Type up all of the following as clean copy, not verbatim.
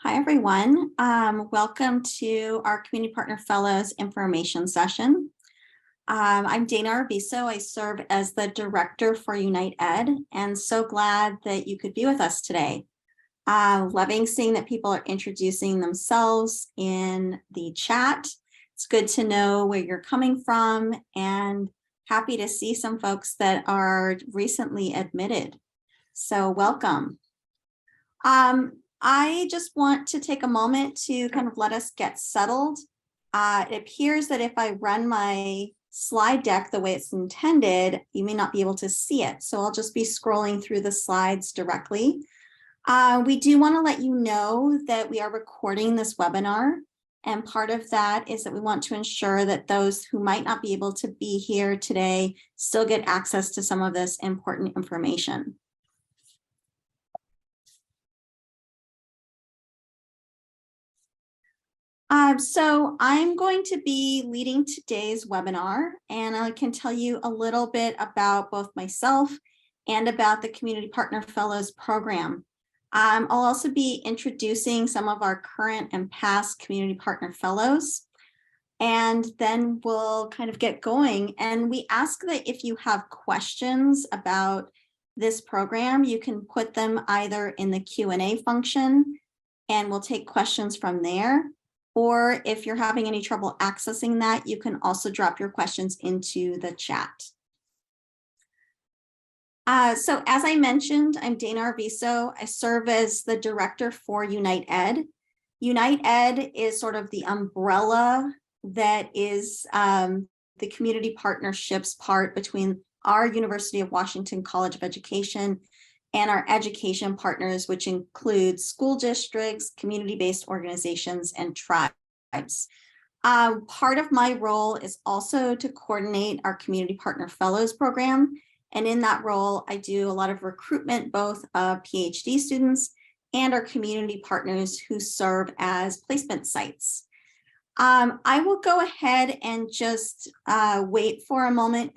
Hi, everyone. Welcome to our Community Partner Fellows information session. I'm Dana Arbiso. I serve as the director for Unite Ed, and so glad that you could be with us today. Loving seeing that people are introducing themselves in the chat. It's good to know where you're coming from, and happy to see some folks that are recently admitted. So welcome. I just want to take a moment to kind of let us get settled. It appears that if I run my slide deck the way it's intended, you may not be able to see it. So I'll just be scrolling through the slides directly. We do want to let you know that we are recording this webinar. And part of that is that we want to ensure that those who might not be able to be here today still get access to some of this important information. So I'm going to be leading today's webinar, and I can tell you a little bit about both myself and about the Community Partner Fellows program. I'll also be introducing some of our current and past Community Partner Fellows, and then we'll kind of get going. And we ask that if you have questions about this program, you can put them either in the Q&A function, and we'll take questions from there. Or if you're having any trouble accessing that, you can also drop your questions into the chat. So as I mentioned, I'm Dana Arbiso. I serve as the director for Unite Ed. Unite Ed is sort of the umbrella that is the community partnerships part between our University of Washington College of Education and our education partners, which include school districts, community-based organizations, and tribes. Part of my role is also to coordinate our Community Partner Fellows program. And in that role, I do a lot of recruitment, both of PhD students and our community partners who serve as placement sites. I will go ahead and just wait for a moment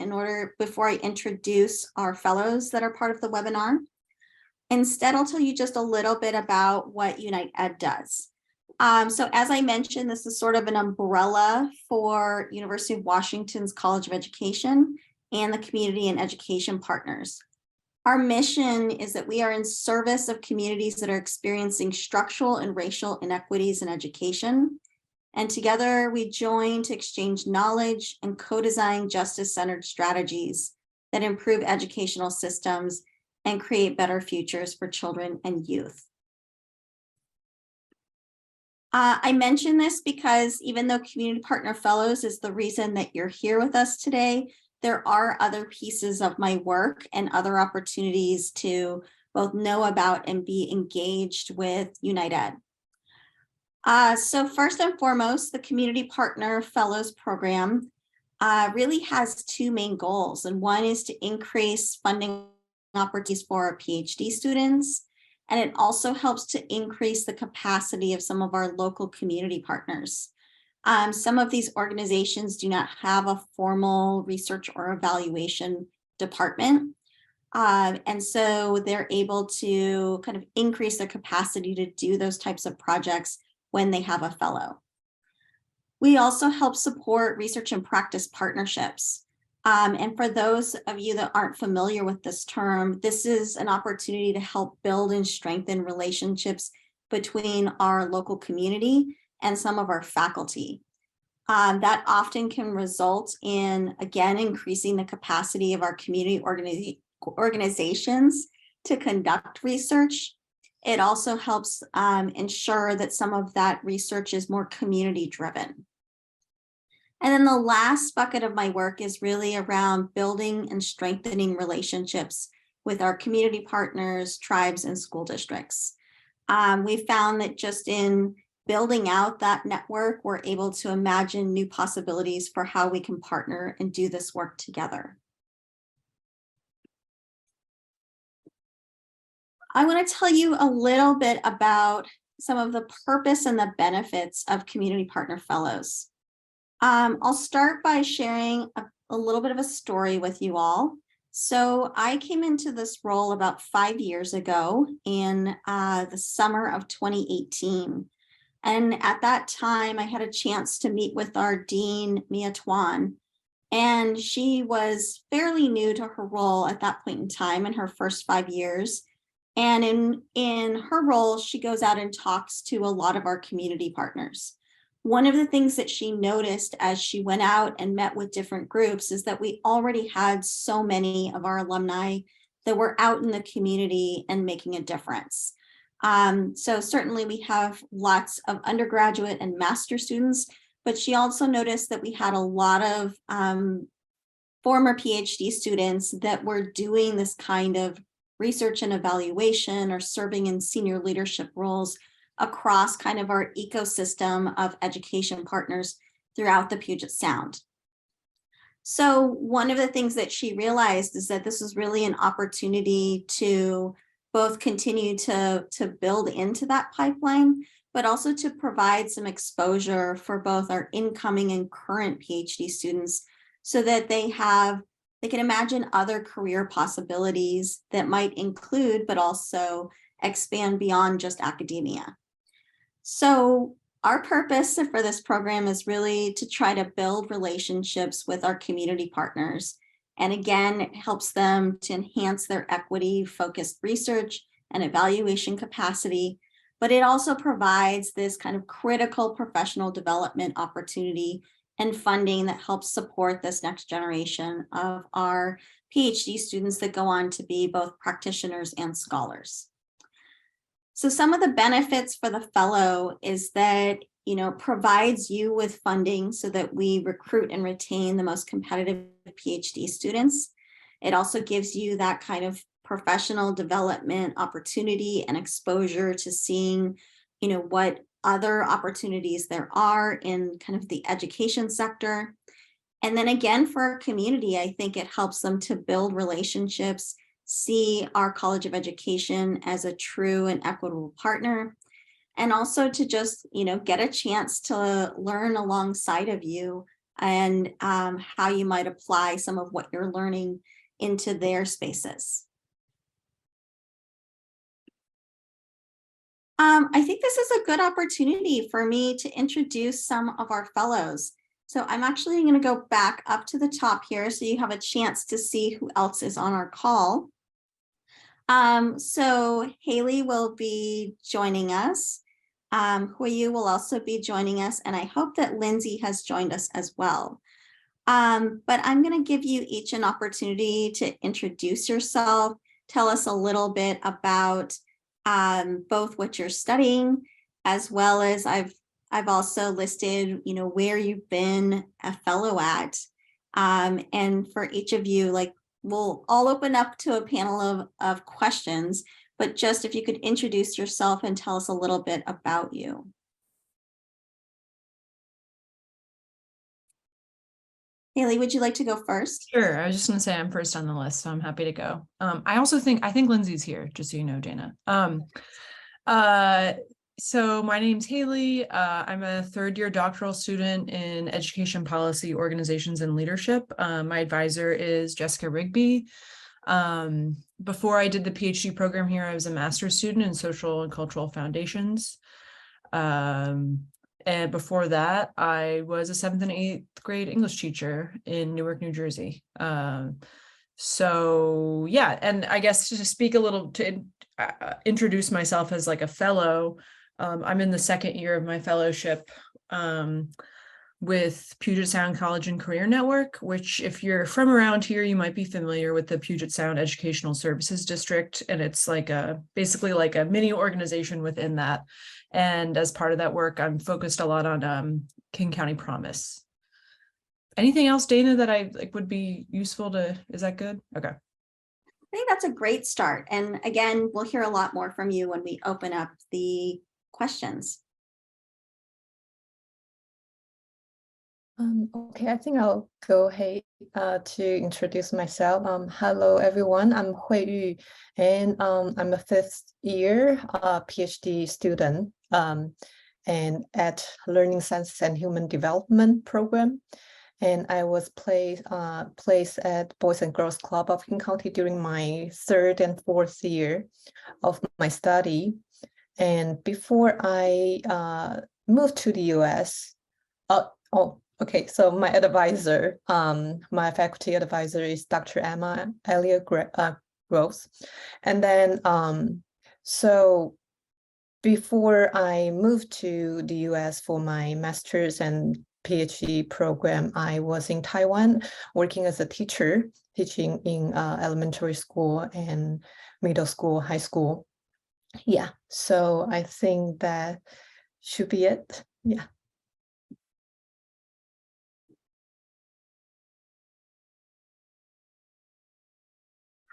before I introduce our fellows that are part of the webinar. Instead, I'll tell you just a little bit about what Unite Ed does. So as I mentioned, this is sort of an umbrella for University of Washington's College of Education and the community and education partners. Our mission is that we are in service of communities that are experiencing structural and racial inequities in education. And together we join to exchange knowledge and co-design justice-centered strategies that improve educational systems and create better futures for children and youth. I mention this because even though Community Partner Fellows is the reason that you're here with us today, there are other pieces of my work and other opportunities to both know about and be engaged with Unite Ed. So first and foremost, the Community Partner Fellows program really has two main goals, and one is to increase funding opportunities for our PhD students, and it also helps to increase the capacity of some of our local community partners. Some of these organizations do not have a formal research or evaluation department, and so they're able to kind of increase their capacity to do those types of projects when they have a fellow. We also help support research and practice partnerships. And for those of you that aren't familiar with this term, this is an opportunity to help build and strengthen relationships between our local community and some of our faculty. That often can result in, again, increasing the capacity of our community organizations to conduct research. It also helps ensure that some of that research is more community driven. And then the last bucket of my work is really around building and strengthening relationships with our community partners, tribes, and school districts. We found that just in building out that network, we're able to imagine new possibilities for how we can partner and do this work together. I want to tell you a little bit about some of the purpose and the benefits of Community Partner Fellows. I'll start by sharing a little bit of a story with you all. So I came into this role about 5 years ago in the summer of 2018. And at that time, I had a chance to meet with our dean, Mia Tuan, and she was fairly new to her role at that point in time in her first 5 years. And in her role, she goes out and talks to a lot of our community partners. One of the things that she noticed as she went out and met with different groups is that we already had so many of our alumni that were out in the community and making a difference. So certainly we have lots of undergraduate and master students, but she also noticed that we had a lot of former PhD students that were doing this kind of research and evaluation or serving in senior leadership roles across kind of our ecosystem of education partners throughout the Puget Sound. So one of the things that she realized is that this was really an opportunity to both continue to build into that pipeline, but also to provide some exposure for both our incoming and current PhD students so that they can imagine other career possibilities that might include, but also expand beyond just academia. So our purpose for this program is really to try to build relationships with our community partners. And again, it helps them to enhance their equity-focused research and evaluation capacity, but it also provides this kind of critical professional development opportunity and funding that helps support this next generation of our PhD students that go on to be both practitioners and scholars. So some of the benefits for the fellow is that, provides you with funding so that we recruit and retain the most competitive PhD students. It also gives you that kind of professional development opportunity and exposure to seeing, what other opportunities there are in kind of the education sector. And then again, for our community, I think it helps them to build relationships, see our College of Education as a true and equitable partner, and also to just, get a chance to learn alongside of you and how you might apply some of what you're learning into their spaces. I think this is a good opportunity for me to introduce some of our fellows. So I'm actually going to go back up to the top here so you have a chance to see who else is on our call. So Haley will be joining us. Huiyu will also be joining us, and I hope that Lindsay has joined us as well. But I'm going to give you each an opportunity to introduce yourself, tell us a little bit about both what you're studying, as well as I've also listed, where you've been a fellow at. And for each of you, we'll all open up to a panel of questions, but just if you could introduce yourself and tell us a little bit about you. Haley, would you like to go first? Sure. I was just going to say I'm first on the list, so I'm happy to go. I think Lindsay's here, just so you know, Dana. So my name's Haley. I'm a third-year doctoral student in education policy, organizations, and leadership. My advisor is Jessica Rigby. Before I did the PhD program here, I was a master's student in social and cultural foundations. And before that, I was a 7th and 8th grade English teacher in Newark, New Jersey. So yeah, and I guess to speak a little, to introduce myself as like a fellow, I'm in the 2nd year of my fellowship with Puget Sound College and Career Network, which if you're from around here, you might be familiar with the Puget Sound Educational Services District. And it's like basically like a mini organization within that. And as part of that work, I'm focused a lot on King County Promise. Anything else, Dana, that I would be useful to, is that good? Okay. I think that's a great start. And again, we'll hear a lot more from you when we open up the questions. Okay, I think I'll go ahead to introduce myself. Hello, everyone. I'm Huiyu, and I'm a 5th year PhD student and at Learning Sciences and Human Development program. and I was placed at Boys and Girls Club of King County during my 3rd and 4th year of my study. And before I moved to the US, okay, so my advisor, my faculty advisor is Dr. Emma Elliott Groves. And then, so before I moved to the US for my master's and PhD program, I was in Taiwan working as a teacher, teaching in elementary school and middle school, high school. Yeah, so I think that should be it. Yeah.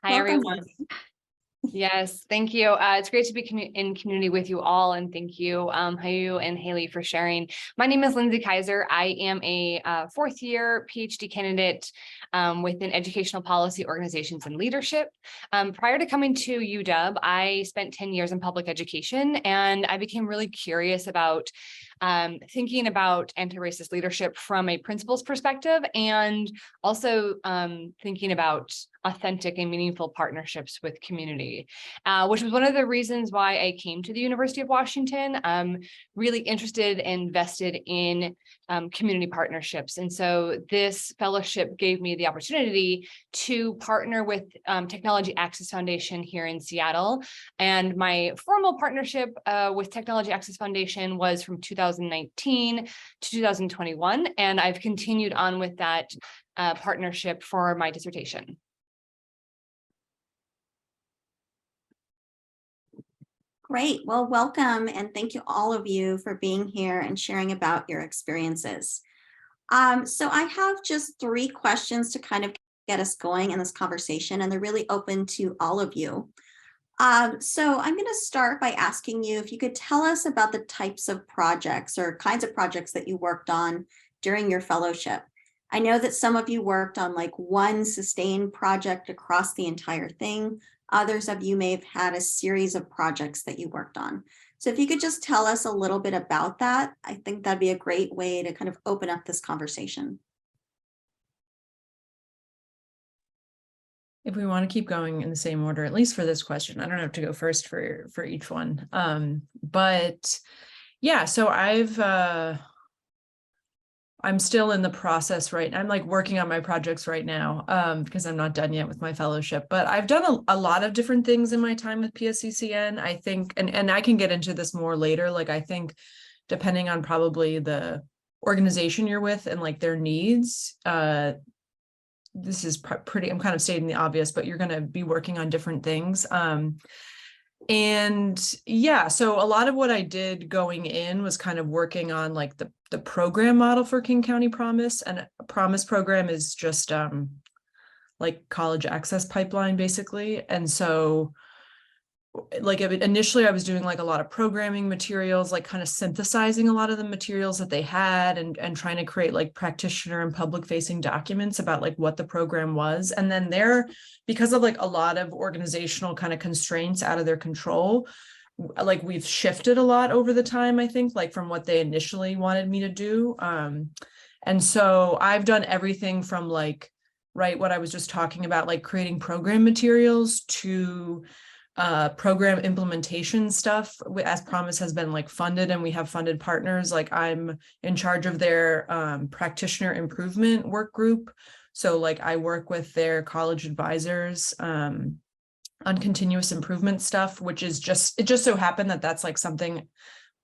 Hi, Welcome, everyone. Lindsay. Yes, thank you. It's great to be in community with you all, and thank you, Hayu and Haley, for sharing. My name is Lindsay Kaiser. I am a 4th year PhD candidate within educational policy, organizations, and leadership. Prior to coming to UW, I spent 10 years in public education, and I became really curious about thinking about anti-racist leadership from a principles perspective, and also thinking about authentic and meaningful partnerships with community, which was one of the reasons why I came to the University of Washington. Really interested and invested in community partnerships. And so this fellowship gave me the opportunity to partner with Technology Access Foundation here in Seattle. And my formal partnership with Technology Access Foundation was from 2019 to 2021. And I've continued on with that partnership for my dissertation. Great. Well, welcome, and thank you all of you for being here and sharing about your experiences. So I have just 3 questions to kind of get us going in this conversation, and they're really open to all of you. So I'm going to start by asking you if you could tell us about the types of projects or kinds of projects that you worked on during your fellowship. I know that some of you worked on like one sustained project across the entire thing. Others of you may have had a series of projects that you worked on. So if you could just tell us a little bit about that, I think that'd be a great way to kind of open up this conversation. If we want to keep going in the same order, at least for this question, I don't have to go first for each one. But yeah, so I'm still in the process, right? I'm like working on my projects right now because I'm not done yet with my fellowship, but I've done a lot of different things in my time with PSCCN. I think, and I can get into this more later. Like, I think depending on probably the organization you're with and like their needs, this is pretty, I'm kind of stating the obvious, but you're going to be working on different things. And yeah, so a lot of what I did going in was kind of working on like the program model for King County Promise, and a Promise program is just like college access pipeline basically. And so like initially I was doing like a lot of programming materials, like kind of synthesizing a lot of the materials that they had and trying to create like practitioner and public facing documents about like what the program was. And then because of like a lot of organizational kind of constraints out of their control, like we've shifted a lot over the time, I think, like from what they initially wanted me to do. And so I've done everything from like, right, what I was just talking about, like creating program materials to program implementation stuff. As Promise has been like funded and we have funded partners, like I'm in charge of their practitioner improvement work group. So like I work with their college advisors on continuous improvement stuff, which is it just so happened that that's like something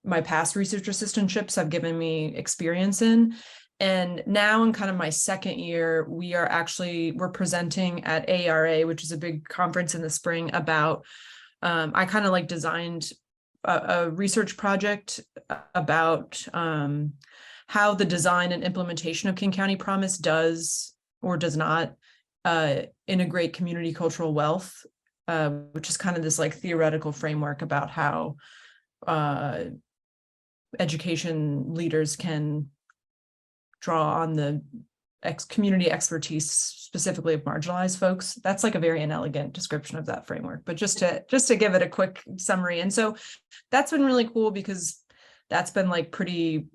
my past research assistantships have given me experience in. And now in kind of my 2nd year, we're presenting at ARA, which is a big conference in the spring about, I kind of like designed a research project about how the design and implementation of King County Promise does or does not integrate community cultural wealth, which is kind of this like theoretical framework about how education leaders can draw on the community expertise, specifically of marginalized folks. That's like a very inelegant description of that framework, but just to give it a quick summary. And so that's been really cool because that's been like pretty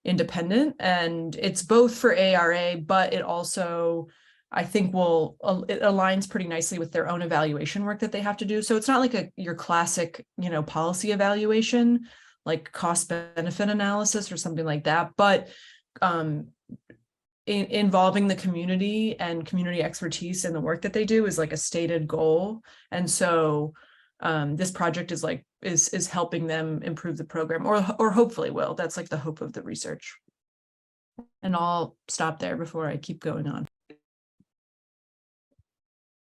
independent, and it's both for ARA, but it also, I think, it aligns pretty nicely with their own evaluation work that they have to do. So it's not like your classic, policy evaluation, like cost benefit analysis or something like that, but involving the community and community expertise in the work that they do is like a stated goal. And so this project is helping them improve the program, or hopefully will. That's like the hope of the research. And I'll stop there before I keep going on.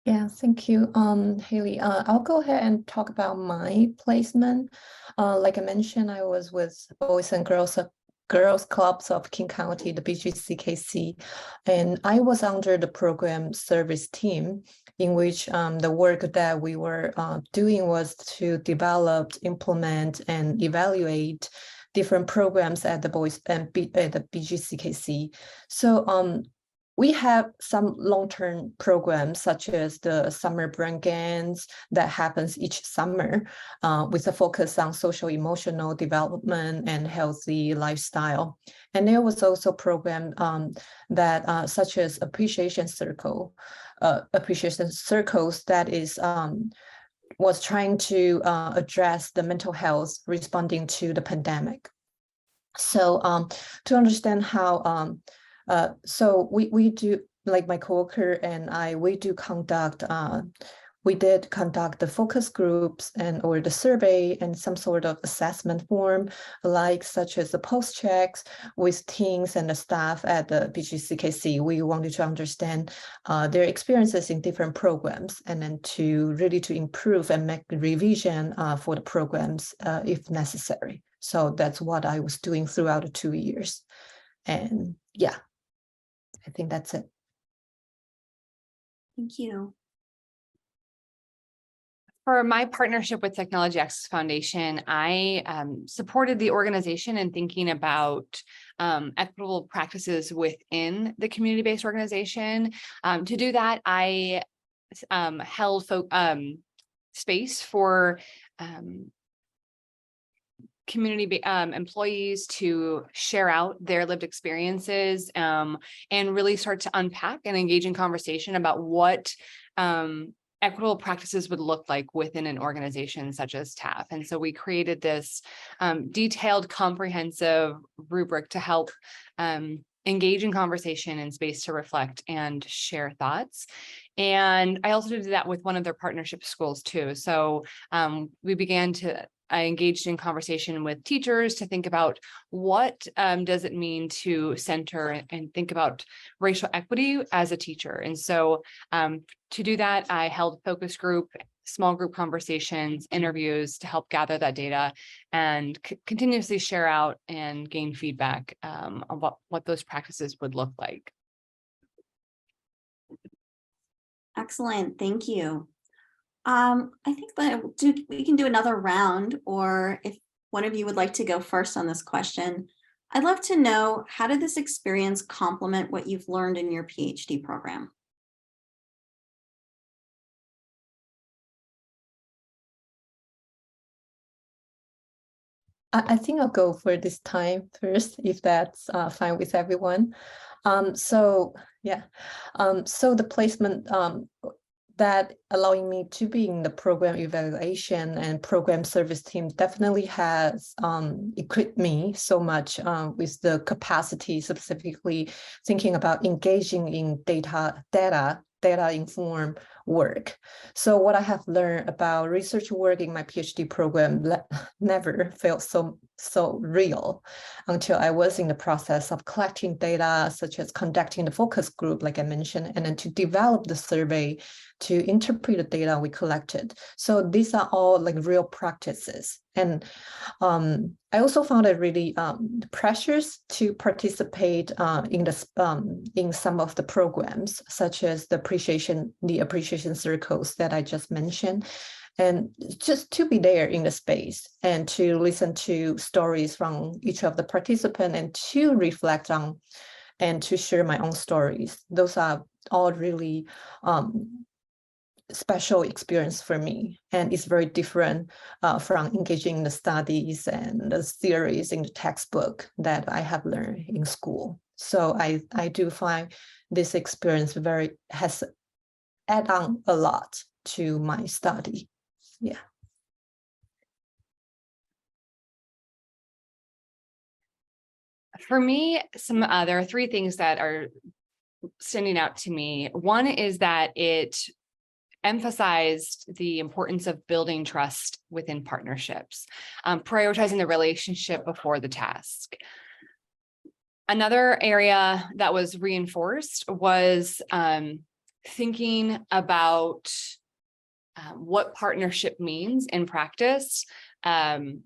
Yeah, thank you, Haley. I'll go ahead and talk about my placement. Like I mentioned, I was with Boys and Girls Clubs of King County, the BGCKC, and I was under the program service team, in which the work that we were doing was to develop, implement, and evaluate different programs at the Boys and at the BGCKC. So we have some long-term programs, such as the summer brain games that happens each summer, with a focus on social emotional development and healthy lifestyle. And there was also a program that such as appreciation circles that is was trying to address the mental health responding to the pandemic. So to understand how so we do, like my coworker and I, we did conduct the focus groups or the survey and some sort of assessment form, like such as the post checks with teams and the staff at the BGCKC. We wanted to understand their experiences in different programs, and then to improve and make revision for the programs if necessary. So that's what I was doing throughout the 2 years. And yeah, I think that's it. Thank you. For my partnership with Technology Access Foundation, I supported the organization in thinking about equitable practices within the community-based organization. To do that, I held space for community employees to share out their lived experiences and really start to unpack and engage in conversation about what equitable practices would look like within an organization such as TAF. And so we created this detailed, comprehensive rubric to help engage in conversation and space to reflect and share thoughts. And I also did that with one of their partnership schools too. So I engaged in conversation with teachers to think about what does it mean to center and think about racial equity as a teacher. And so to do that, I held focus group, small group conversations, interviews to help gather that data and continuously share out and gain feedback on what those practices would look like. Excellent, thank you. I think that we can do another round, or if one of you would like to go first on this question. I'd love to know, how did this experience complement what you've learned in your PhD program? I think I'll go for this time first, if that's fine with everyone. So the placement that allowing me to be in the program evaluation and program service team definitely has equipped me so much with the capacity, specifically thinking about engaging in data informed work. So what I have learned about research work in my PhD program never felt so real until I was in the process of collecting data, such as conducting the focus group, like I mentioned, and then to develop the survey to interpret the data we collected. So these are all like real practices. And I also found it really precious to participate in some of the programs, such as the appreciation circles that I just mentioned, and just to be there in the space and to listen to stories from each of the participants and to reflect on and to share my own stories. Those are all really special experience for me, and it's very different from engaging in the studies and the theories in the textbook that I have learned in school. So I do find this experience has add on a lot to my study. Yeah. For me, there are three things that are standing out to me. One is that it emphasized the importance of building trust within partnerships, prioritizing the relationship before the task. Another area that was reinforced was thinking about what partnership means in practice, and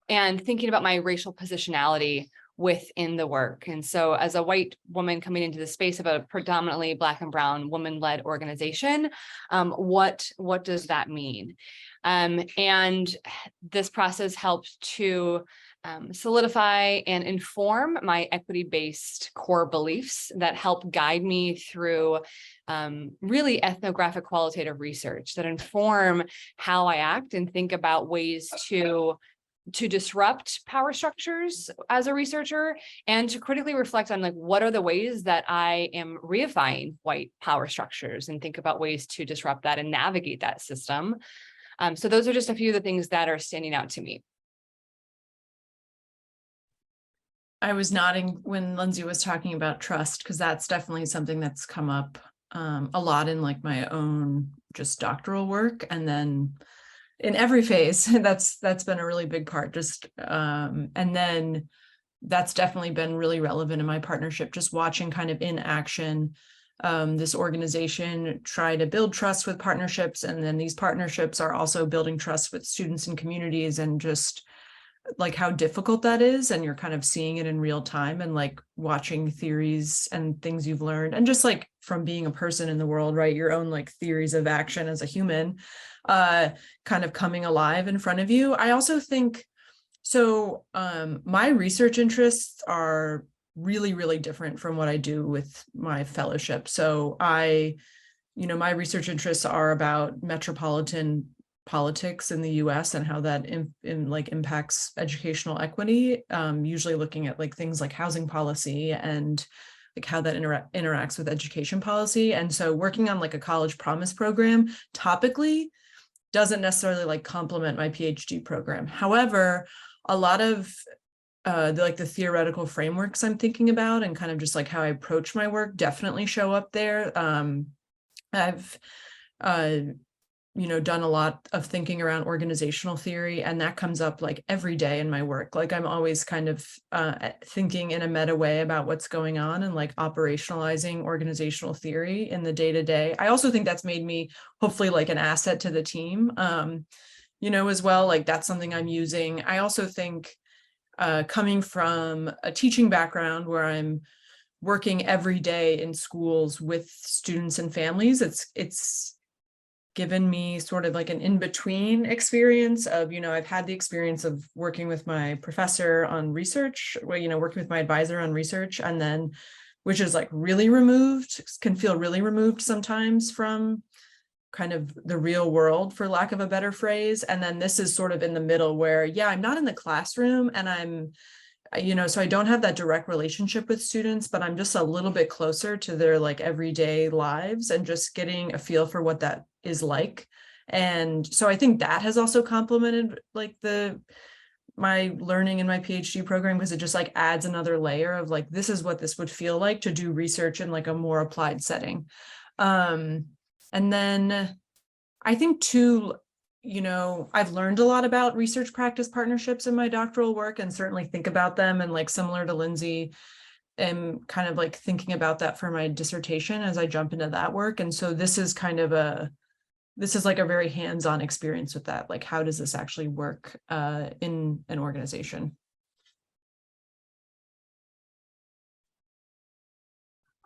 thinking about my racial positionality within the work. And so as a white woman coming into the space of a predominantly Black and brown woman-led organization, what does that mean? And this process helped to solidify and inform my equity-based core beliefs that help guide me through really ethnographic qualitative research that inform how I act and think about ways to disrupt power structures as a researcher, and to critically reflect on like, what are the ways that I am reifying white power structures, and think about ways to disrupt that and navigate that system. So those are just a few of the things that are standing out to me. I was nodding when Lindsay was talking about trust, because that's definitely something that's come up a lot in like my own just doctoral work, and then in every phase. That's been a really big part. Just and then that's definitely been really relevant in my partnership, just watching kind of in action this organization try to build trust with partnerships, and then these partnerships are also building trust with students and communities, and just like how difficult that is. And you're kind of seeing it in real time, and like watching theories and things you've learned, and just like from being a person in the world, right, your own like theories of action as a human kind of coming alive in front of you. I also think so my research interests are really, really different from what I do with my fellowship. So my research interests are about metropolitan politics in the US and how that impacts educational equity, usually looking at like things like housing policy and like how that interacts with education policy. And so working on like a college promise program topically doesn't necessarily like complement my PhD program. However, a lot of the theoretical frameworks I'm thinking about, and kind of just like how I approach my work, definitely show up there. I've done a lot of thinking around organizational theory, and that comes up like every day in my work. Like I'm always kind of thinking in a meta way about what's going on, and like operationalizing organizational theory in the day-to-day. I also think that's made me hopefully like an asset to the team, as well. Like that's something I'm using. I also think coming from a teaching background where I'm working every day in schools with students and families, it's given me sort of like an in-between experience of, I've had the experience of working with my professor on research, working with my advisor on research, and then, which is like really removed, can feel really removed sometimes from kind of the real world, for lack of a better phrase. And then this is sort of in the middle where, I'm not in the classroom, and I'm, so I don't have that direct relationship with students, but I'm just a little bit closer to their like everyday lives, and just getting a feel for what that is like. And so I think that has also complemented like my learning in my PhD program, because it just like adds another layer of like, this is what this would feel like to do research in like a more applied setting. And then I think too, I've learned a lot about research practice partnerships in my doctoral work, and certainly think about them, and like similar to Lindsay, am kind of like thinking about that for my dissertation as I jump into that work. And so this is like a very hands-on experience with that. Like, how does this actually work in an organization?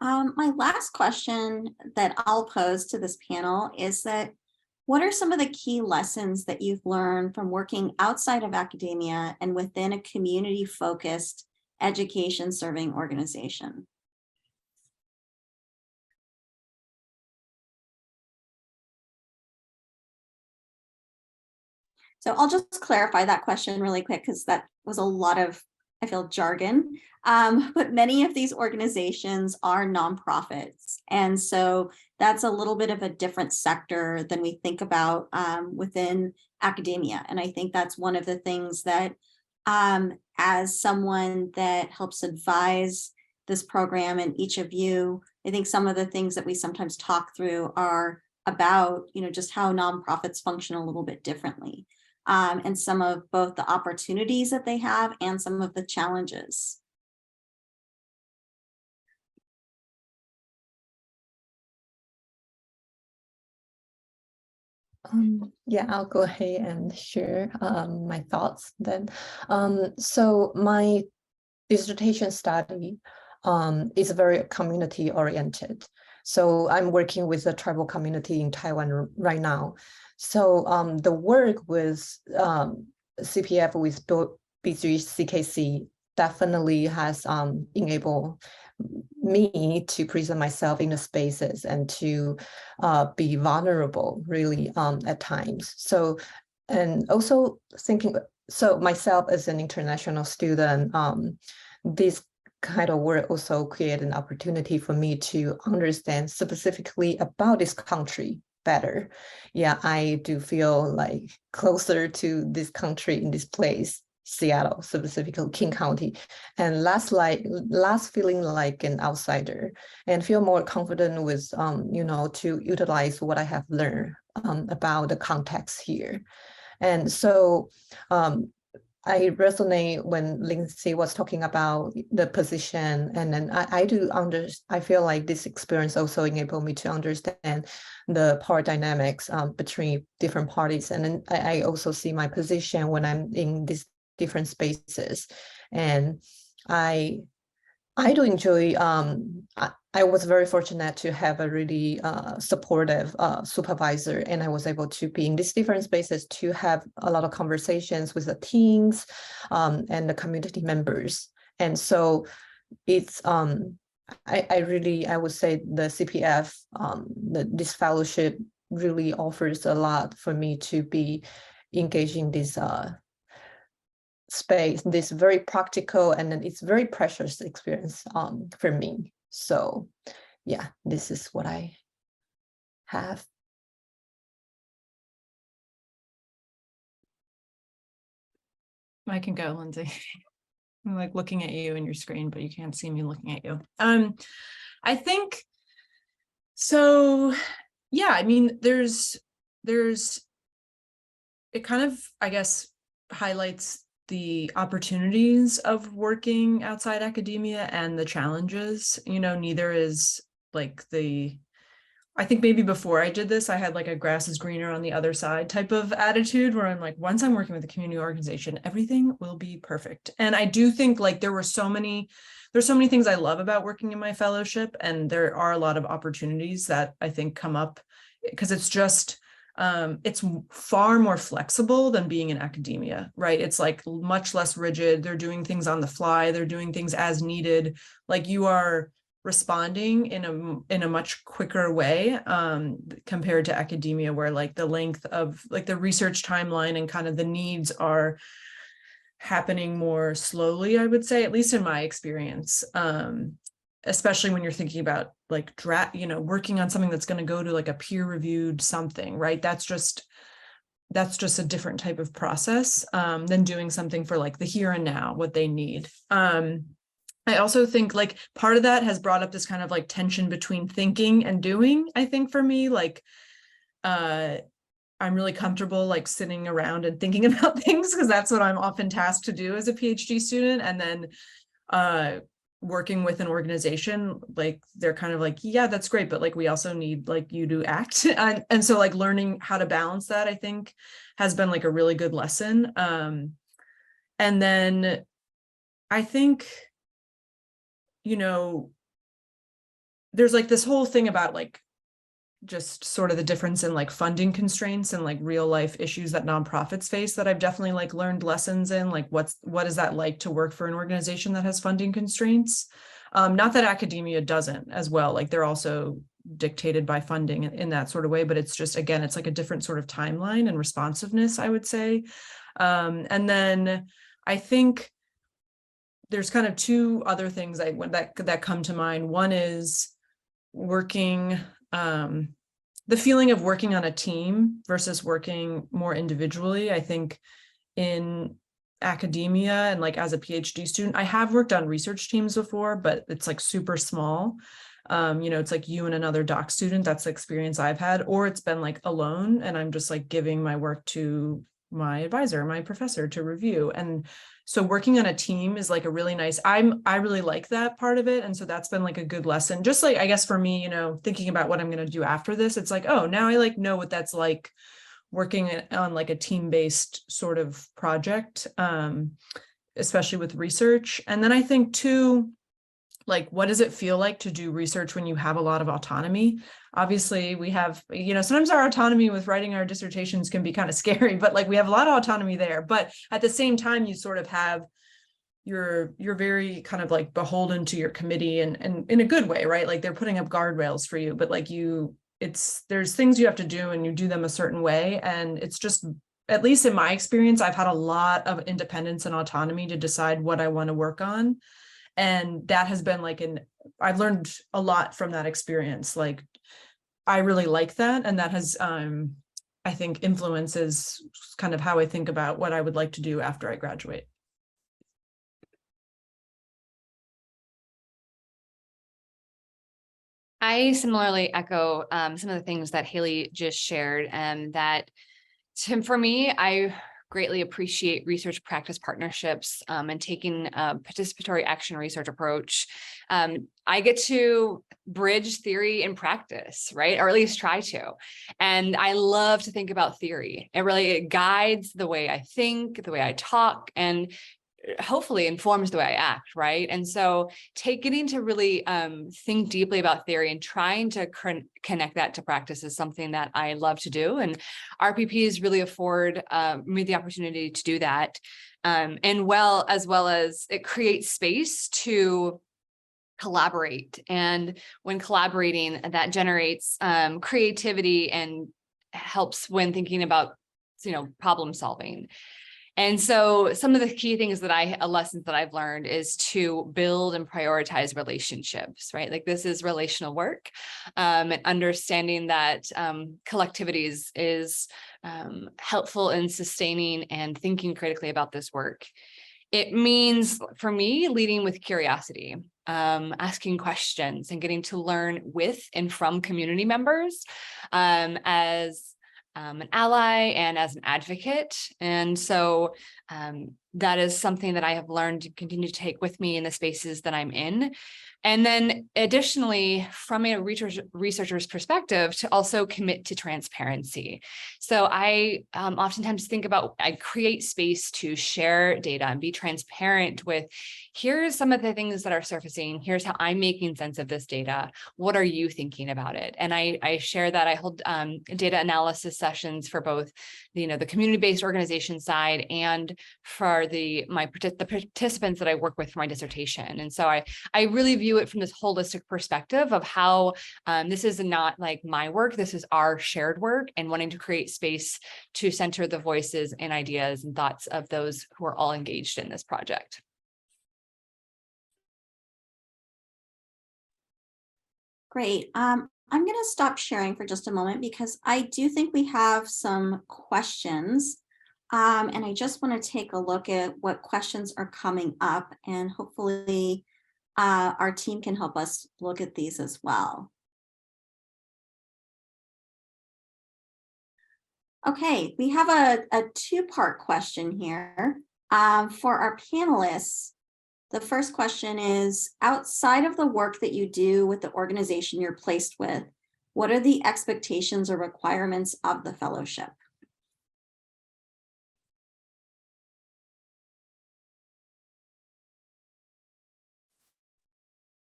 My last question that I'll pose to this panel is that, what are some of the key lessons that you've learned from working outside of academia and within a community-focused education serving organization? So I'll just clarify that question really quick because that was a lot of, I feel, jargon. But many of these organizations are nonprofits. And so that's a little bit of a different sector than we think about within academia. And I think that's one of the things that as someone that helps advise this program and each of you, I think some of the things that we sometimes talk through are about, just how nonprofits function a little bit differently. And some of both the opportunities that they have and some of the challenges. Yeah, I'll go ahead and share my thoughts then. So my dissertation study is very community oriented. So I'm working with a tribal community in Taiwan right now. So the work with CPF with BGCKC definitely has enabled me to present myself in the spaces and to be vulnerable really at times. So, and also thinking, so myself as an international student, this kind of work also create an opportunity for me to understand specifically about this country better. Yeah, I do feel like closer to this country in this place, Seattle, specifically King County, and last feeling like an outsider and feel more confident with, to utilize what I have learned about the context here. And so I resonate when Lindsay was talking about the position, and then I feel like this experience also enabled me to understand the power dynamics between different parties. And then I also see my position when I'm in these different spaces. And I do enjoy, I was very fortunate to have a really supportive supervisor, and I was able to be in these different spaces to have a lot of conversations with the teams and the community members. And so it's, I would say the CPF, this fellowship really offers a lot for me to be engaging this space, this very practical, and then it's very precious experience for me. So yeah, this is what I have. I can go, Lindsay. I'm like looking at you and your screen, but you can't see me looking at you. I think so. Yeah, I mean, there's it kind of, I guess, highlights the opportunities of working outside academia and the challenges. Neither is like I think maybe before I did this, I had like a grass is greener on the other side type of attitude where I'm like, once I'm working with a community organization, everything will be perfect. And I do think like there's so many things I love about working in my fellowship, and there are a lot of opportunities that I think come up because it's just, it's far more flexible than being in academia, right? It's like much less rigid. They're doing things on the fly. They're doing things as needed. Like you are responding in a much quicker way compared to academia, where like the length of like the research timeline and kind of the needs are happening more slowly, I would say, at least in my experience, especially when you're thinking about like working on something that's going to go to like a peer-reviewed something, right? That's just a different type of process than doing something for like the here and now, what they need. I also think like part of that has brought up this kind of like tension between thinking and doing. I think for me, like, I'm really comfortable like sitting around and thinking about things because that's what I'm often tasked to do as a PhD student. And then working with an organization, like they're kind of like, yeah, that's great, but like we also need like you to act. And so like learning how to balance that, I think, has been like a really good lesson. And then I think, there's like this whole thing about like just sort of the difference in like funding constraints and like real life issues that nonprofits face that I've definitely like learned lessons in, like what is that like to work for an organization that has funding constraints? Not that academia doesn't as well, like they're also dictated by funding in that sort of way, but it's just, again, it's like a different sort of timeline and responsiveness, I would say. And then I think there's kind of two other things that come to mind. One is working, the feeling of working on a team versus working more individually. I think in academia and like as a PhD student, I have worked on research teams before, but it's like super small. It's like you and another doc student. That's the experience I've had, or it's been like alone and I'm just like giving my work to my advisor, my professor to review. And so working on a team is like a really nice, I really like that part of it. And so that's been like a good lesson. Just like, I guess for me, thinking about what I'm going to do after this, it's like, oh, now I like know what that's like working on like a team-based sort of project, especially with research. And then I think too, like, what does it feel like to do research when you have a lot of autonomy? Obviously, we have, sometimes our autonomy with writing our dissertations can be kind of scary, but like we have a lot of autonomy there. But at the same time, you sort of have, you're very kind of like beholden to your committee and in a good way, right? Like they're putting up guardrails for you, but like there's things you have to do and you do them a certain way. And it's just, at least in my experience, I've had a lot of independence and autonomy to decide what I want to work on. And that has been like I've learned a lot from that experience. Like, I really like that. And that has, I think, influences kind of how I think about what I would like to do after I graduate. I similarly echo some of the things that Haley just shared, and that for me, I greatly appreciate research practice partnerships and taking a participatory action research approach. I get to bridge theory and practice, right? Or at least try to. And I love to think about theory. It guides the way I think, the way I talk, and hopefully informs the way I act, right? And so getting to really think deeply about theory and trying to connect that to practice is something that I love to do. And RPPs really afford me the opportunity to do that. And as well as it creates space to collaborate. And when collaborating, that generates creativity and helps when thinking about, problem solving. And so some of the key things lessons that I've learned is to build and prioritize relationships, right? Like this is relational work, and understanding that collectivity is helpful in sustaining and thinking critically about this work. It means, for me, leading with curiosity, asking questions and getting to learn with and from community members as an ally and as an advocate. And so that is something that I have learned to continue to take with me in the spaces that I'm in. And then additionally, from a researcher's perspective, to also commit to transparency. So I oftentimes think about, I create space to share data and be transparent with, here's some of the things that are surfacing. Here's how I'm making sense of this data. What are you thinking about it? And I share that. I hold data analysis sessions for both the community-based organization side and for the participants that I work with for my dissertation. And so I really view it from this holistic perspective of how this is not like my work, this is our shared work, and wanting to create space to center the voices and ideas and thoughts of those who are all engaged in this project. Great. I'm going to stop sharing for just a moment because I do think we have some questions. And I just want to take a look at what questions are coming up, and hopefully our team can help us look at these as well. Okay, we have a two-part question here for our panelists. The first question is, outside of the work that you do with the organization you're placed with, what are the expectations or requirements of the fellowship?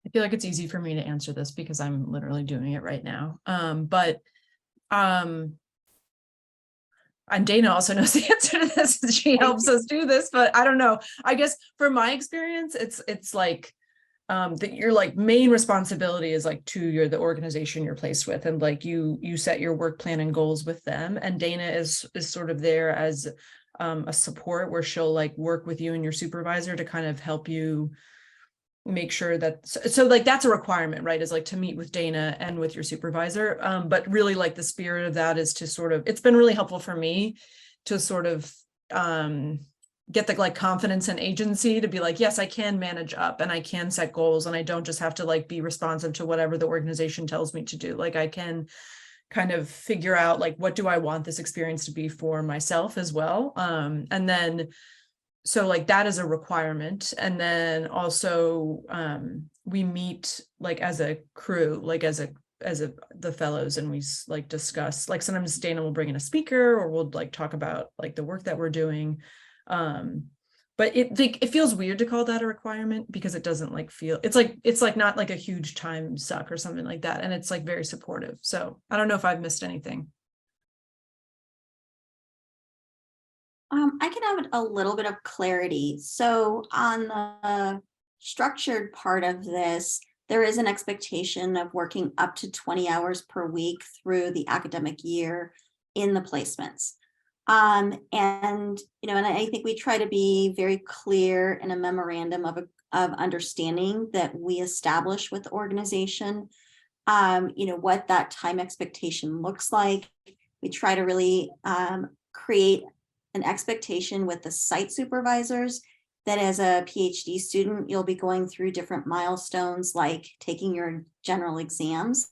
I feel like it's easy for me to answer this because I'm literally doing it right now. And Dana also knows the answer to this. She helps us do this, but I don't know. I guess from my experience, it's like, that your like main responsibility is like to the organization you're placed with, and like you set your work plan and goals with them, and Dana is sort of there as a support where she'll like work with you and your supervisor to kind of help you make sure that, so like that's a requirement, right, is like to meet with Dana and with your supervisor, but really like the spirit of that is to sort of, it's been really helpful for me to sort of get the like confidence and agency to be like, yes, I can manage up and I can set goals, and I don't just have to like be responsive to whatever the organization tells me to do. Like I can kind of figure out like, what do I want this experience to be for myself as well. And then, so like that is a requirement. And then also we meet like as a crew, like as the fellows, and we like discuss, like sometimes Dana will bring in a speaker or we'll like talk about like the work that we're doing. But it feels weird to call that a requirement because it doesn't like feel, it's like not like a huge time suck or something like that. And it's like very supportive. So I don't know if I've missed anything. I can have a little bit of clarity. So on the structured part of this, there is an expectation of working up to 20 hours per week through the academic year in the placements. And, and I think we try to be very clear in a memorandum of understanding that we establish with the organization, what that time expectation looks like. We try to really create an expectation with the site supervisors that as a PhD student, you'll be going through different milestones like taking your general exams.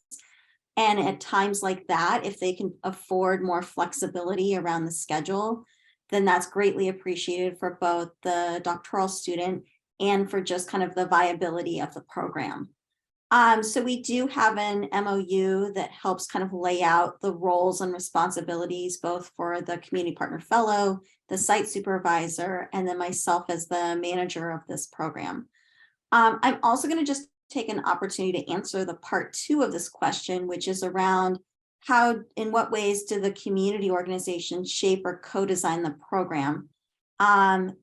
And at times like that, if they can afford more flexibility around the schedule, then that's greatly appreciated for both the doctoral student and for just kind of the viability of the program. So we do have an MOU that helps kind of lay out the roles and responsibilities, both for the community partner fellow, the site supervisor, and then myself as the manager of this program. I'm also going to just take an opportunity to answer the part 2 of this question, which is around how, in what ways do the community organizations shape or co-design the program? And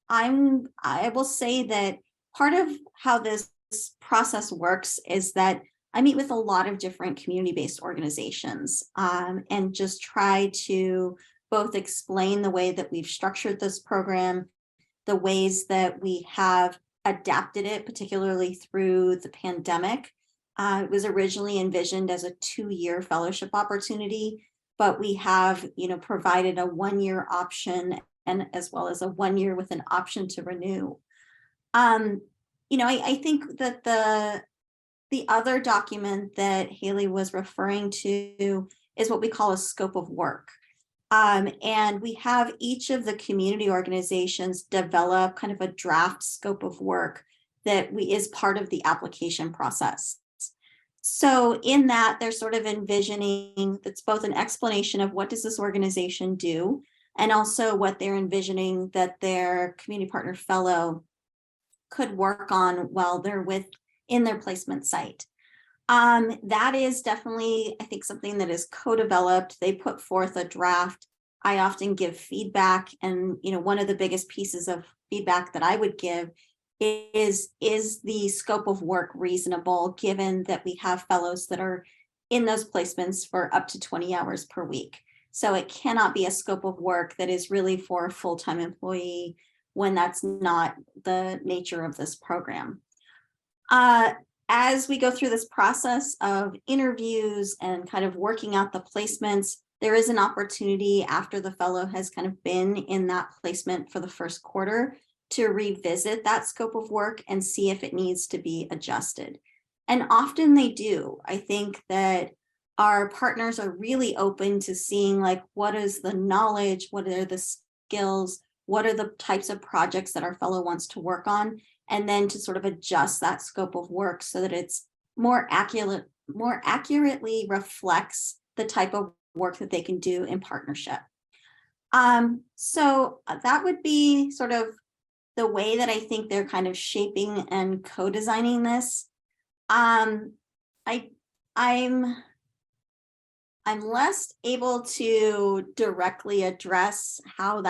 I will say that part of how this process works is that I meet with a lot of different community-based organizations and just try to both explain the way that we've structured this program, the ways that we have adapted it, particularly through the pandemic. It was originally envisioned as a 2-year fellowship opportunity, but we have, provided a 1-year option and as well as a 1 year with an option to renew. I think that the other document that Haley was referring to is what we call a scope of work. And we have each of the community organizations develop kind of a draft scope of work that is part of the application process. So in that, they're sort of envisioning, that's both an explanation of what does this organization do, and also what they're envisioning that their community partner fellow could work on while they're in their placement site. That is definitely, I think, something that is co-developed. They put forth a draft. I often give feedback, and one of the biggest pieces of feedback that I would give is the scope of work reasonable, given that we have fellows that are in those placements for up to 20 hours per week. So it cannot be a scope of work that is really for a full-time employee when that's not the nature of this program. As we go through this process of interviews and kind of working out the placements, there is an opportunity after the fellow has kind of been in that placement for the first quarter to revisit that scope of work and see if it needs to be adjusted. And often they do. I think that our partners are really open to seeing like, what is the knowledge, what are the skills, what are the types of projects that our fellow wants to work on, and then to sort of adjust that scope of work so that it's more accurately reflects the type of work that they can do in partnership. So that would be sort of the way that I think they're kind of shaping and co-designing this. I'm less able to directly address how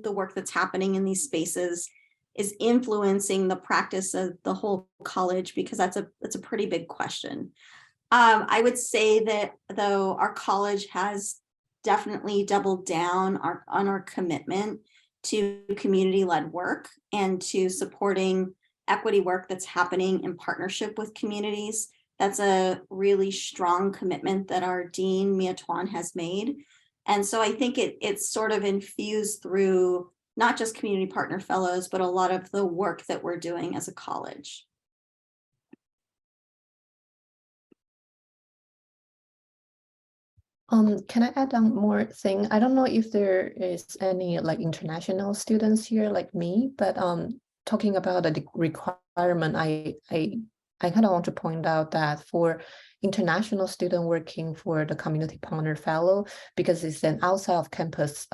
the work that's happening in these spaces is influencing the practice of the whole college, because that's a pretty big question. I would say that though our college has definitely doubled down on our commitment to community-led work and to supporting equity work that's happening in partnership with communities. That's a really strong commitment that our dean, Mia Tuan, has made. And so I think it's sort of infused through not just community partner fellows, but a lot of the work that we're doing as a college. Can I add on more thing? I don't know if there is any like international students here like me, but talking about the requirement, I kind of want to point out that for international student working for the community partner fellow, because it's an outside of campus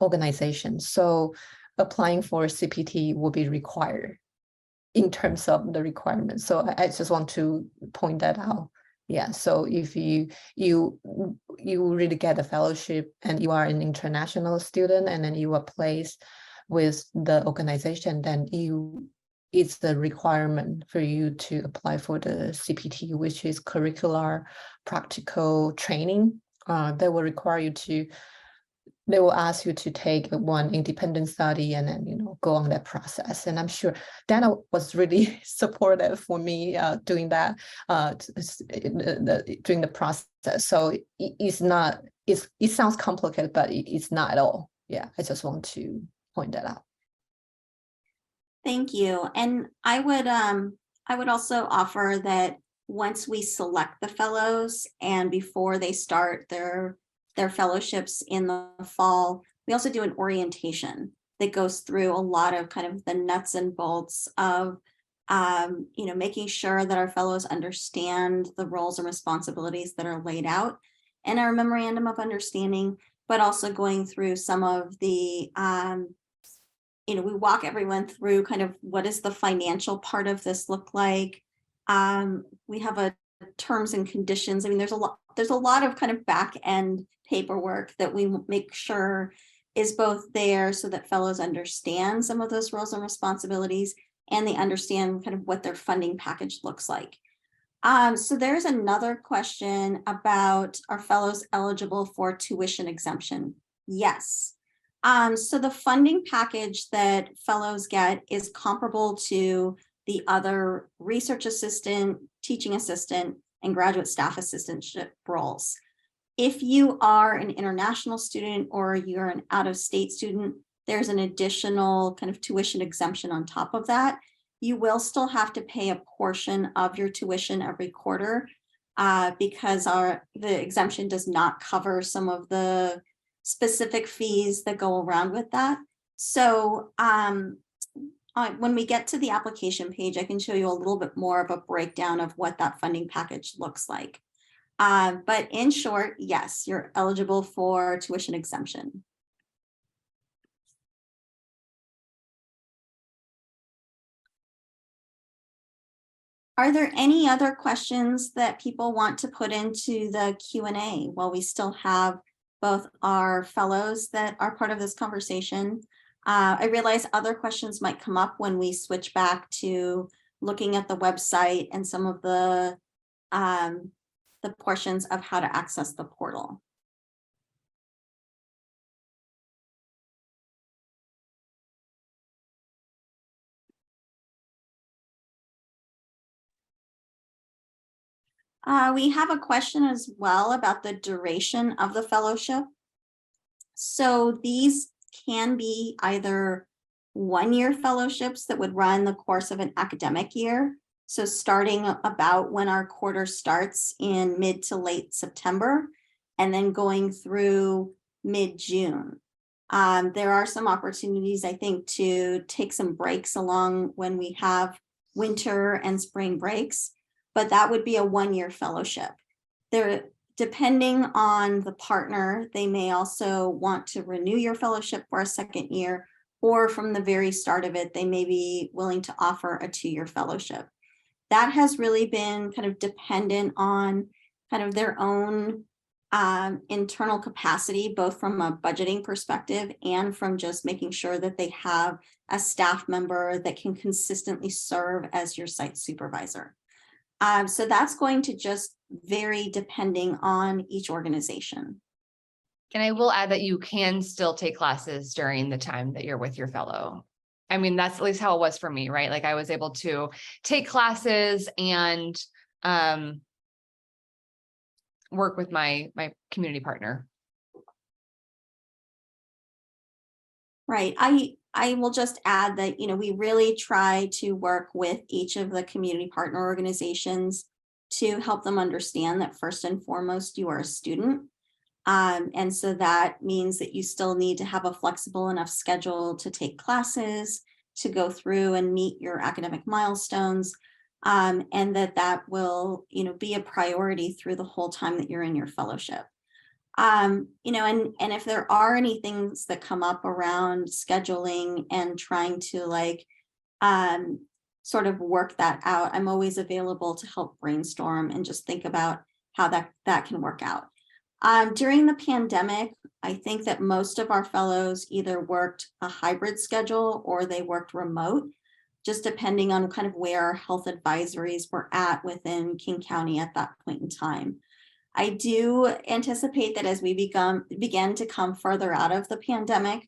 organization, so applying for CPT will be required in terms of the requirements. So I just want to point that out. Yeah, so if you really get a fellowship and you are an international student and then you are placed with the organization, then it's the requirement for you to apply for the CPT, which is curricular practical training. They will require you to, they will ask you to take one independent study and then, go on that process. And I'm sure Dana was really supportive for me doing that during the process. So it sounds complicated, but it's not at all. Yeah, I just want to point that out. Thank you. And I would also offer that once we select the fellows and before they start their fellowships in the fall, we also do an orientation that goes through a lot of kind of the nuts and bolts of making sure that our fellows understand the roles and responsibilities that are laid out in our memorandum of understanding, but also going through some of the we walk everyone through kind of what does the financial part of this look like. We have a terms and conditions. I mean, there's a lot of kind of back end paperwork that we make sure is both there so that fellows understand some of those roles and responsibilities, and they understand kind of what their funding package looks like. So there's another question about, are fellows eligible for tuition exemption? Yes. So the funding package that fellows get is comparable to the other research assistant, teaching assistant, and graduate staff assistantship roles. If you are an international student or you're an out-of-state student, there's an additional kind of tuition exemption on top of that. You will still have to pay a portion of your tuition every quarter because the exemption does not cover some of the specific fees that go around with that. So when we get to the application page, I can show you a little bit more of a breakdown of what that funding package looks like. But in short, yes, you're eligible for tuition exemption. Are there any other questions that people want to put into the Q&A while we still have both our fellows that are part of this conversation? I realize other questions might come up when we switch back to looking at the website and some of the portions of how to access the portal. We have a question as well about the duration of the fellowship. So these can be either one-year fellowships that would run the course of an academic year. So starting about when our quarter starts in mid to late September, and then going through mid-June. There are some opportunities, I think, to take some breaks along when we have winter and spring breaks, but that would be a one-year fellowship. Depending on the partner, they may also want to renew your fellowship for a second year, or from the very start of it, they may be willing to offer a 2-year fellowship. That has really been kind of dependent on kind of their own internal capacity, both from a budgeting perspective and from just making sure that they have a staff member that can consistently serve as your site supervisor. So that's going to just vary depending on each organization. And I will add that you can still take classes during the time that you're with your fellow. I mean, that's at least how it was for me, right? Like I was able to take classes and work with my community partner. Right. I will just add that, we really try to work with each of the community partner organizations to help them understand that first and foremost, you are a student. And so that means that you still need to have a flexible enough schedule to take classes, to go through and meet your academic milestones, and that will, be a priority through the whole time that you're in your fellowship. And if there are any things that come up around scheduling and trying to sort of work that out, I'm always available to help brainstorm and just think about how that can work out. During the pandemic, I think that most of our fellows either worked a hybrid schedule or they worked remote, just depending on kind of where our health advisories were at within King County at that point in time. I do anticipate that as we begin to come further out of the pandemic,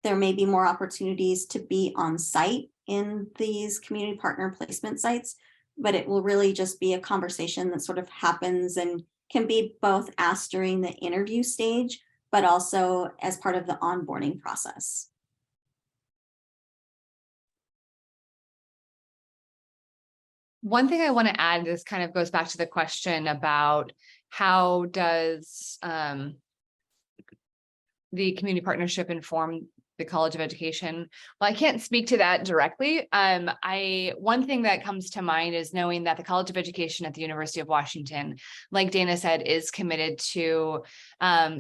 there may be more opportunities to be on site in these community partner placement sites, but it will really just be a conversation that sort of happens and can be both asked during the interview stage, but also as part of the onboarding process. One thing I want to add, this kind of goes back to the question about how does the community partnership inform the College of Education? Well, I can't speak to that directly. One thing that comes to mind is knowing that the College of Education at the University of Washington, like Dana said, is committed to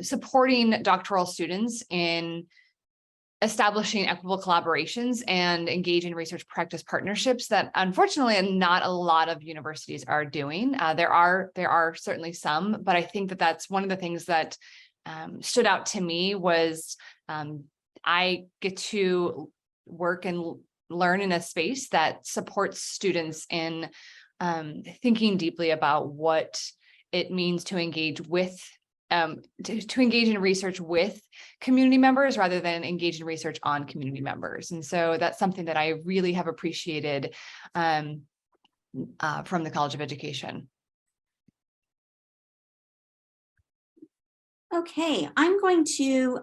supporting doctoral students in establishing equitable collaborations and engage in research practice partnerships that unfortunately not a lot of universities are doing. There are certainly some, but I think that that's one of the things that stood out to me was I get to work and learn in a space that supports students in thinking deeply about what it means to engage with to engage in research with community members rather than engage in research on community members. And so that's something that I really have appreciated from the College of Education. Okay, I'm going to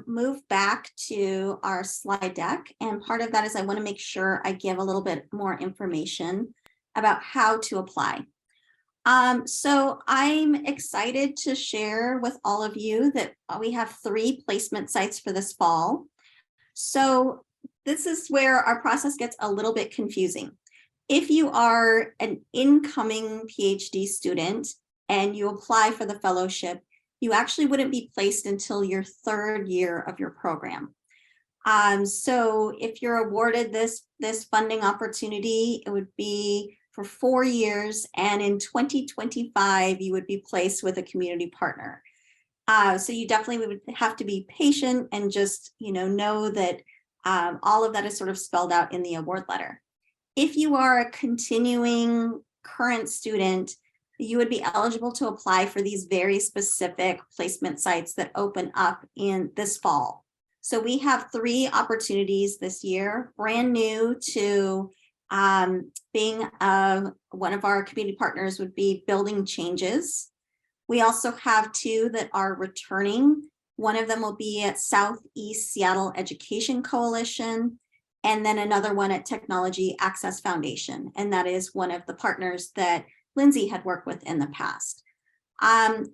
move back to our slide deck. And part of that is I want to make sure I give a little bit more information about how to apply. So I'm excited to share with all of you that we have 3 placement sites for this fall. So this is where our process gets a little bit confusing. If you are an incoming PhD student and you apply for the fellowship, you actually wouldn't be placed until your 3rd year of your program. So if you're awarded this funding opportunity, it would be for 4 years, and in 2025, you would be placed with a community partner. So you definitely would have to be patient and just know that all of that is sort of spelled out in the award letter. If you are a continuing current student, you would be eligible to apply for these very specific placement sites that open up in this fall. So we have 3 opportunities this year, brand new to being one of our community partners would be Building Changes. We also have 2 that are returning. One of them will be at Southeast Seattle Education Coalition, and then another one at Technology Access Foundation. And that is one of the partners that Lindsay had worked with in the past.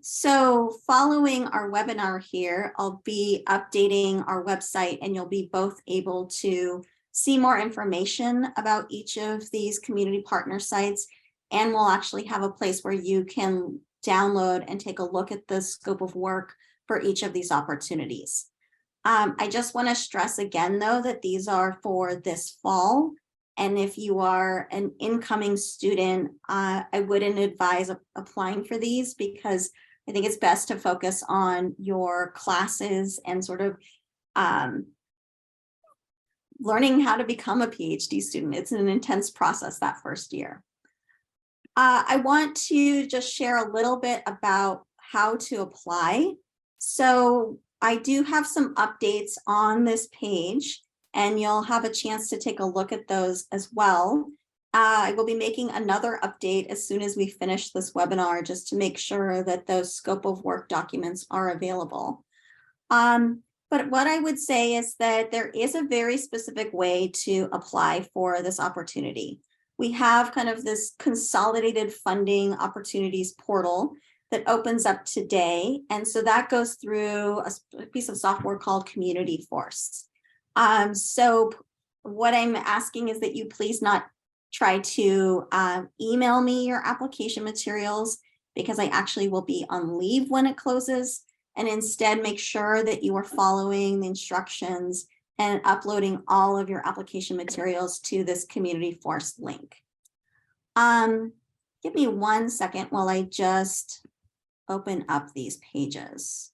So following our webinar here, I'll be updating our website and you'll be both able to see more information about each of these community partner sites. And we'll actually have a place where you can download and take a look at the scope of work for each of these opportunities. I just want to stress again, though, that these are for this fall. And if you are an incoming student, I wouldn't advise applying for these because I think it's best to focus on your classes and sort of learning how to become a PhD student. It's an intense process that first year. I want to just share a little bit about how to apply. So I do have some updates on this page, and you'll have a chance to take a look at those as well. I will be making another update as soon as we finish this webinar, just to make sure that those scope of work documents are available. But what I would say is that there is a very specific way to apply for this opportunity. We have kind of this consolidated funding opportunities portal that opens up today. And so that goes through a piece of software called Community Force. So what I'm asking is that you please not try to email me your application materials, because I actually will be on leave when it closes, and instead make sure that you are following the instructions and uploading all of your application materials to this Community Force link. Give me 1 second while I just open up these pages.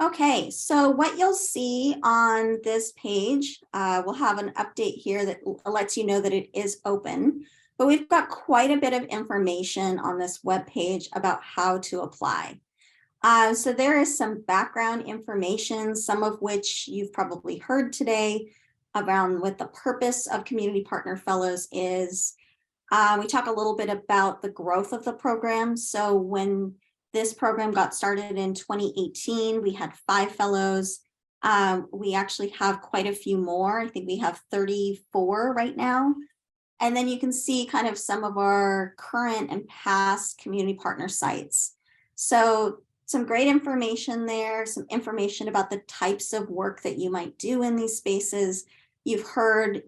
Okay, so what you'll see on this page, we'll have an update here that lets you know that it is open, but we've got quite a bit of information on this web page about how to apply. So there is some background information, some of which you've probably heard today, around what the purpose of Community Partner Fellows is. We talk a little bit about the growth of the program. So when this program got started in 2018, we had 5 fellows. We actually have quite a few more. I think we have 34 right now. And then you can see kind of some of our current and past community partner sites. So some great information there, some information about the types of work that you might do in these spaces. You've heard,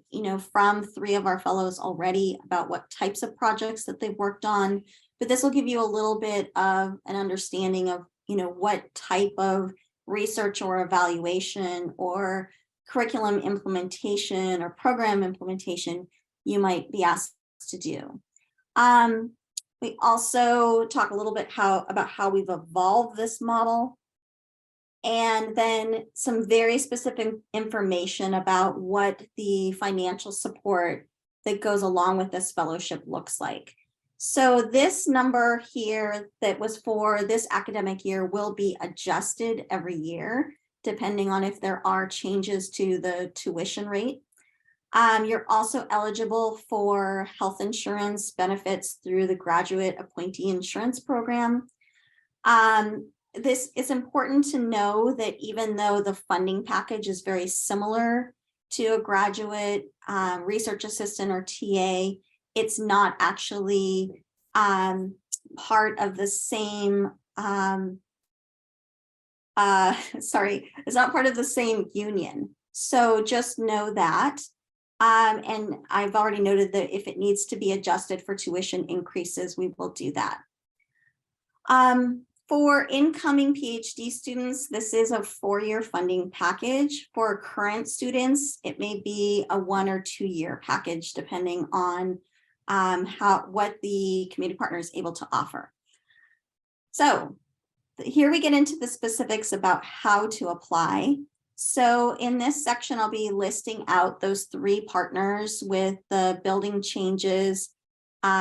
from 3 of our fellows already about what types of projects that they've worked on, but this will give you a little bit of an understanding of, what type of research or evaluation or curriculum implementation or program implementation you might be asked to do. We also talk a little bit about how we've evolved this model, and then some very specific information about what the financial support that goes along with this fellowship looks like. So this number here that was for this academic year will be adjusted every year, depending on if there are changes to the tuition rate. You're also eligible for health insurance benefits through the Graduate Appointee Insurance Program. This is important to know that even though the funding package is very similar to a graduate research assistant or TA, it's not actually part of the same, it's not part of the same union. So just know that. And I've already noted that if it needs to be adjusted for tuition increases, we will do that. For incoming PhD students, this is a 4-year funding package. For current students, it may be a 1 or 2 year package, depending on what the community partner is able to offer. So here we get into the specifics about how to apply. So in this section, I'll be listing out those 3 partners with the Building Changes,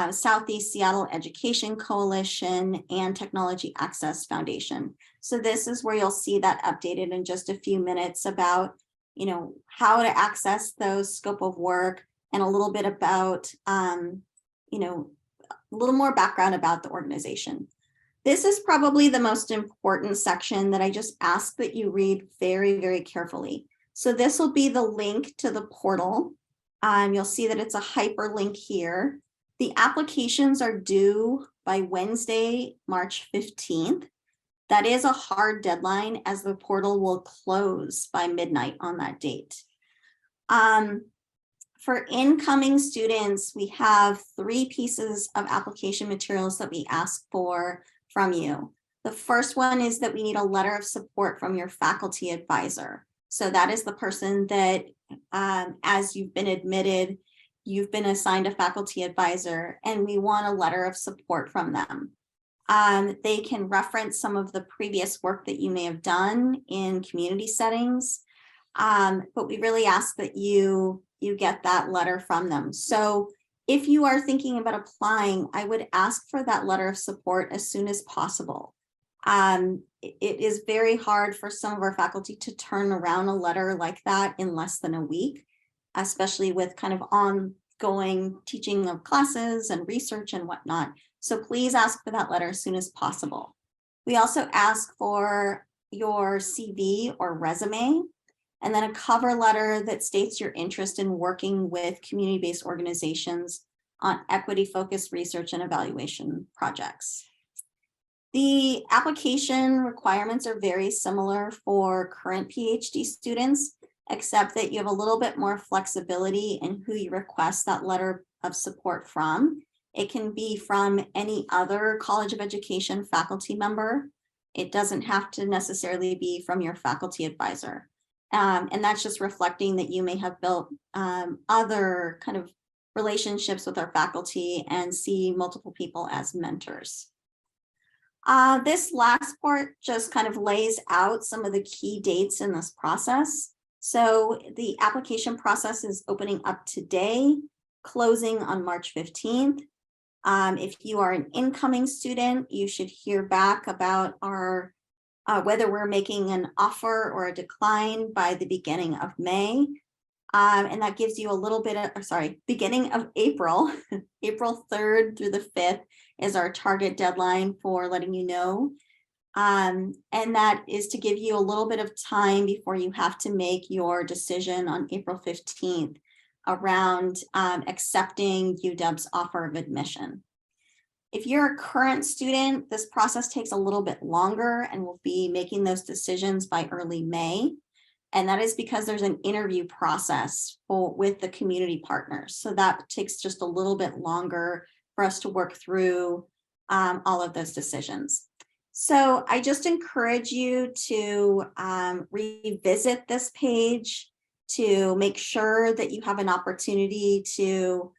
Southeast Seattle Education Coalition, and Technology Access Foundation. So this is where you'll see that updated in just a few minutes about, how to access those scope of work, and a little bit about, a little more background about the organization. This is probably the most important section that I just ask that you read very, very carefully. So this will be the link to the portal. You'll see that it's a hyperlink here. The applications are due by Wednesday, March 15th. That is a hard deadline, as the portal will close by midnight on that date. For incoming students, we have 3 pieces of application materials that we ask for from you. The first one is that we need a letter of support from your faculty advisor. So that is the person that, as you've been admitted, you've been assigned a faculty advisor and we want a letter of support from them. They can reference some of the previous work that you may have done in community settings, but we really ask that you get that letter from them. So if you are thinking about applying, I would ask for that letter of support as soon as possible. It is very hard for some of our faculty to turn around a letter like that in less than a week, especially with kind of ongoing teaching of classes and research and whatnot. So please ask for that letter as soon as possible. We also ask for your CV or resume, and then a cover letter that states your interest in working with community-based organizations on equity-focused research and evaluation projects. The application requirements are very similar for current PhD students, except that you have a little bit more flexibility in who you request that letter of support from. It can be from any other College of Education faculty member. It doesn't have to necessarily be from your faculty advisor. And that's just reflecting that you may have built other kind of relationships with our faculty and see multiple people as mentors. This last part just kind of lays out some of the key dates in this process. So the application process is opening up today, closing on March 15th. If you are an incoming student, you should hear back about our whether we're making an offer or a decline by the beginning of May. And that gives you a little bit of, beginning of April, April 3rd through the 5th is our target deadline for letting you know. And that is to give you a little bit of time before you have to make your decision on April 15th around accepting UW's offer of admission. If you're a current student, this process takes a little bit longer and we'll be making those decisions by early May. And that is because there's an interview process with the community partners. So that takes just a little bit longer for us to work through all of those decisions. So I just encourage you to revisit this page to make sure that you have an opportunity to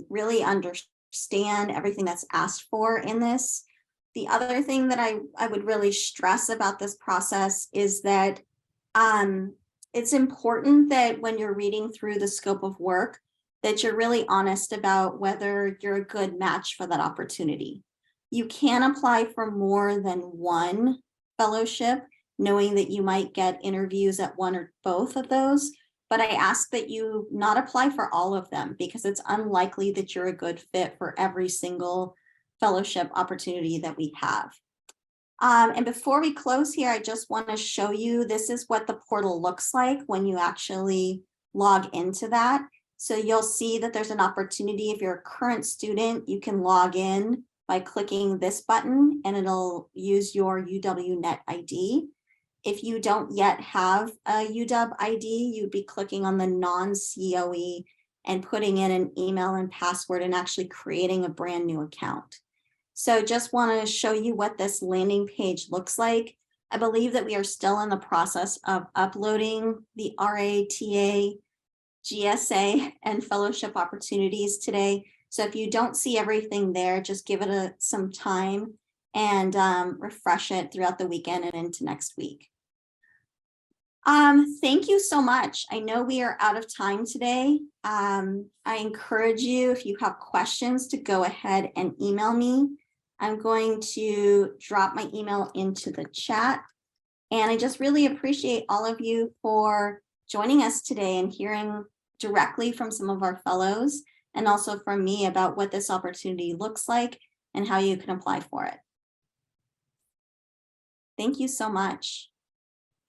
really understand everything that's asked for in this. The other thing that I would really stress about this process is that it's important that when you're reading through the scope of work, that you're really honest about whether you're a good match for that opportunity. You can apply for more than one fellowship, knowing that you might get interviews at one or both of those, but I ask that you not apply for all of them because it's unlikely that you're a good fit for every single fellowship opportunity that we have. And before we close here, I just want to show you, this is what the portal looks like when you actually log into that. So you'll see that there's an opportunity. If you're a current student, you can log in by clicking this button and it'll use your UW Net ID. If you don't yet have a UW ID, you'd be clicking on the non-COE and putting in an email and password and actually creating a brand new account. So just want to show you what this landing page looks like. I believe that we are still in the process of uploading the RATA, GSA, and fellowship opportunities today. So if you don't see everything there, just give it some time and refresh it throughout the weekend and into next week. Thank you so much. I know we are out of time today. I encourage you, if you have questions, to go ahead and email me. I'm going to drop my email into the chat. And I just really appreciate all of you for joining us today and hearing directly from some of our fellows and also from me about what this opportunity looks like and how you can apply for it. Thank you so much.